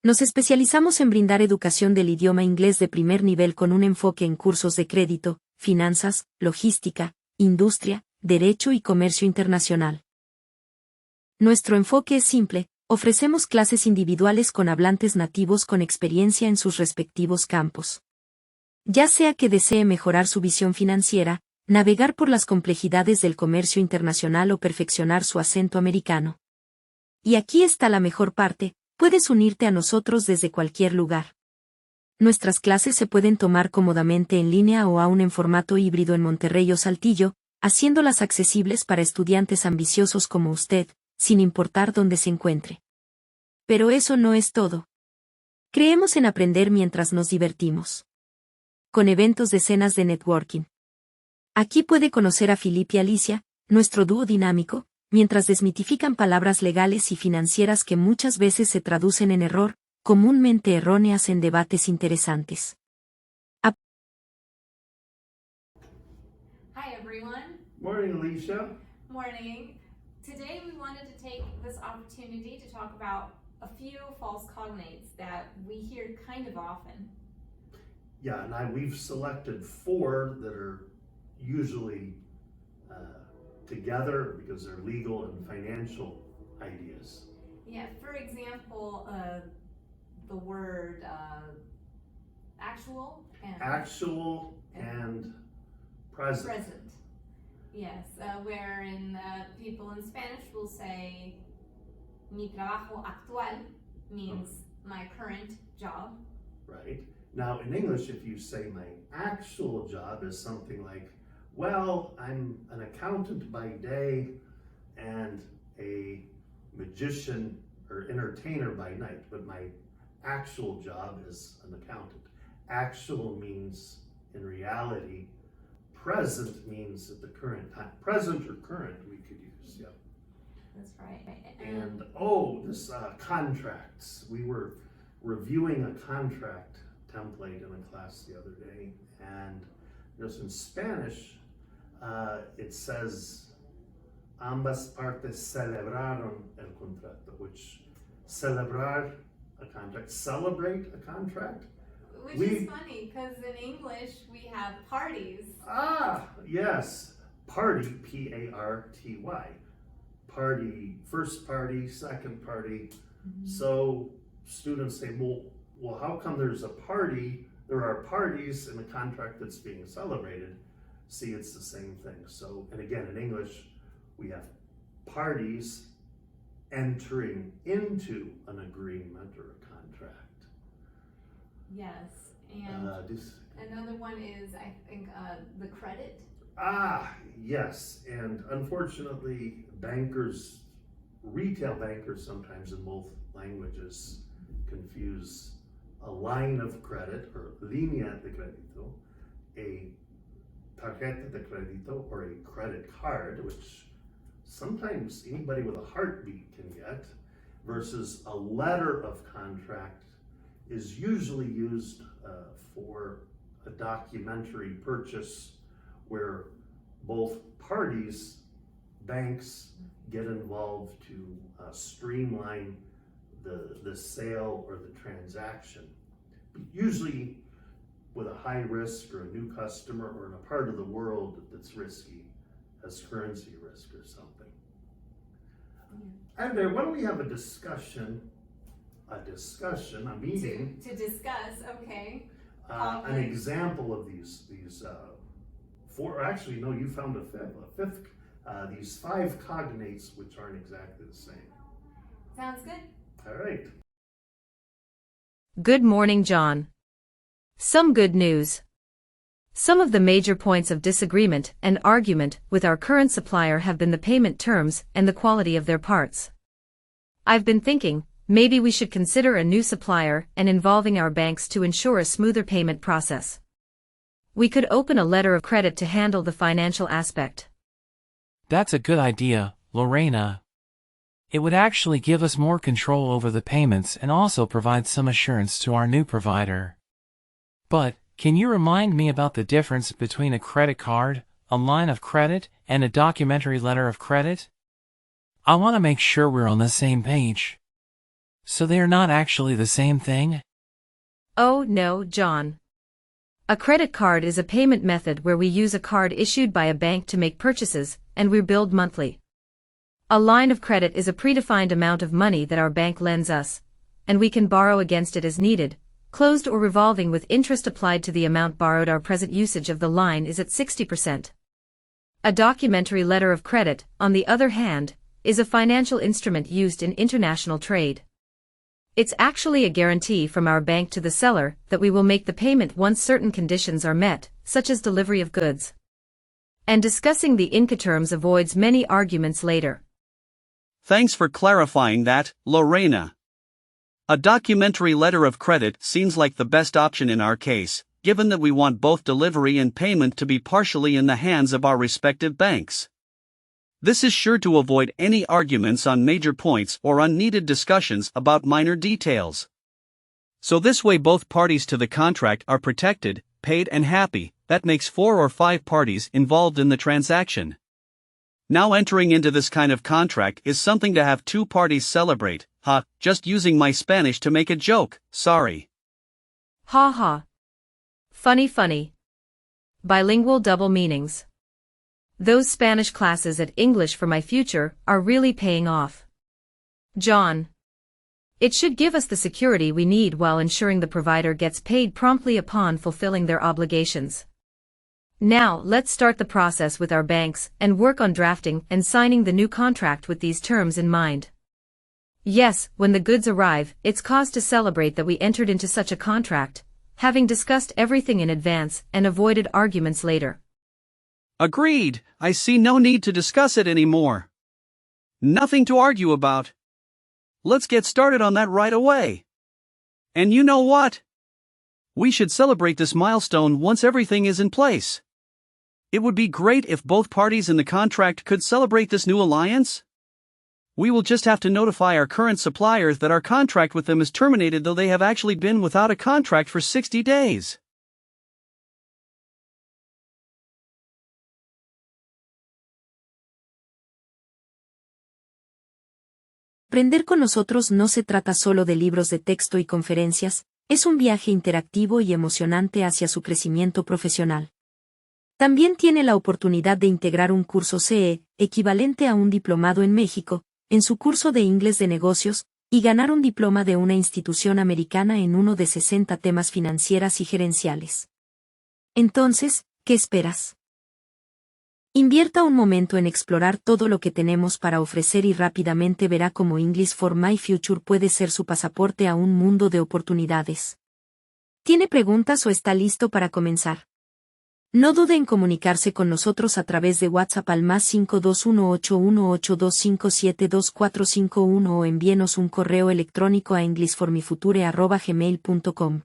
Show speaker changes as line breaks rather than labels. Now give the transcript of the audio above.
Nos especializamos en brindar educación del idioma inglés de primer nivel con un enfoque en cursos de crédito, finanzas, logística, industria, derecho y comercio internacional. Nuestro enfoque es simple: ofrecemos clases individuales con hablantes nativos con experiencia en sus respectivos campos. Ya sea que desee mejorar su visión financiera, navegar por las complejidades del comercio internacional o perfeccionar su acento americano. Y aquí está la mejor parte: puedes unirte a nosotros desde cualquier lugar. Nuestras clases se pueden tomar cómodamente en línea o aún en formato híbrido en Monterrey o Saltillo, haciéndolas accesibles para estudiantes ambiciosos como usted, sin importar dónde se encuentre. Pero eso no es todo. Creemos en aprender mientras nos divertimos. Con eventos de cenas de networking. Aquí puede conocer a Philip y Alicia, nuestro dúo dinámico, mientras desmitifican palabras legales y financieras que muchas veces se traducen en error, comúnmente erróneas en debates interesantes.
Hi everyone.
Morning, Alicia.
Morning. Today we wanted to take this opportunity to talk about a few false cognates that we hear kind of often.
Yeah, and we've selected 4 that are usually together because they're legal and financial ideas.
Yeah, for example, the word actual
and present.
present. Yes, wherein people in Spanish will say mi trabajo actual means my current job.
Right. Now, in English, if you say my actual job is something like, well, I'm an accountant by day and a magician or entertainer by night, but my actual job is an accountant. Actual means in reality. Present means at the current time. Present or current we could use, yeah.
That's right.
And this contracts. We were reviewing a contract template in a class the other day, and just in Spanish, it says ambas partes celebraron el contrato, which celebrar a contract, celebrate a contract.
Which is funny, because in English we have parties.
Yes, party, P-A-R-T-Y. Party, first party, second party. Mm-hmm. So students say, well, how come there are parties in a contract that's being celebrated? See, it's the same thing. So, and again, in English, we have parties entering into an agreement or a contract.
Yes, and another one is, I think, the credit.
Yes, and unfortunately, retail bankers sometimes in both languages confuse a line of credit or línea de crédito, a tarjeta de crédito, or a credit card, which sometimes anybody with a heartbeat can get, versus a letter of contract is usually used for a documentary purchase where both parties, banks, get involved to streamline the sale or the transaction. But usually with a high risk or a new customer or in a part of the world that's risky, as currency risk or something. And why don't we have a meeting.
To discuss, okay.
An example of these 4, actually, no, you found a fifth, these 5 cognates which aren't exactly the same.
Sounds good.
All right.
Good morning, John. Some good news. Some of the major points of disagreement and argument with our current supplier have been the payment terms and the quality of their parts. I've been thinking, maybe we should consider a new supplier and involving our banks to ensure a smoother payment process. We could open a letter of credit to handle the financial aspect.
That's a good idea, Lorena. It would actually give us more control over the payments and also provide some assurance to our new provider. But, can you remind me about the difference between a credit card, a line of credit, and a documentary letter of credit? I want to make sure we're on the same page. So they are not actually the same thing?
Oh no, John. A credit card is a payment method where we use a card issued by a bank to make purchases, and we billed monthly. A line of credit is a predefined amount of money that our bank lends us, and we can borrow against it as needed, closed or revolving with interest applied to the amount borrowed. Our present usage of the line is at 60%. A documentary letter of credit, on the other hand, is a financial instrument used in international trade. It's actually a guarantee from our bank to the seller that we will make the payment once certain conditions are met, such as delivery of goods. And discussing the Incoterms avoids many arguments later.
Thanks for clarifying that, Lorena. A documentary letter of credit seems like the best option in our case, given that we want both delivery and payment to be partially in the hands of our respective banks. This is sure to avoid any arguments on major points or unneeded discussions about minor details. So this way both parties to the contract are protected, paid and happy. That makes 4 or 5 parties involved in the transaction. Now entering into this kind of contract is something to have 2 parties celebrate. Just using my Spanish to make a joke, sorry.
Ha ha. Funny. Bilingual double meanings. Those Spanish classes at English for My Future are really paying off. John. It should give us the security we need while ensuring the provider gets paid promptly upon fulfilling their obligations. Now, let's start the process with our banks and work on drafting and signing the new contract with these terms in mind. Yes, when the goods arrive, it's cause to celebrate that we entered into such a contract, having discussed everything in advance and avoided arguments later.
Agreed, I see no need to discuss it anymore. Nothing to argue about. Let's get started on that right away. And you know what? We should celebrate this milestone once everything is in place. It would be great if both parties in the contract could celebrate this new alliance. We will just have to notify our current suppliers that our contract with them is terminated, though they have actually been without a contract for 60 days.
Aprender con nosotros no se trata solo de libros de texto y conferencias, es un viaje interactivo y emocionante hacia su crecimiento profesional. También tiene la oportunidad de integrar un curso CE, equivalente a un diplomado en México, en su curso de Inglés de Negocios, y ganar un diploma de una institución americana en uno de 60 temas financieras y gerenciales. Entonces, ¿qué esperas? Invierta un momento en explorar todo lo que tenemos para ofrecer y rápidamente verá cómo English for My Future puede ser su pasaporte a un mundo de oportunidades. ¿Tiene preguntas o está listo para comenzar? No dude en comunicarse con nosotros a través de WhatsApp al +5218182572451 o envíenos un correo electrónico a englishformifuture@gmail.com.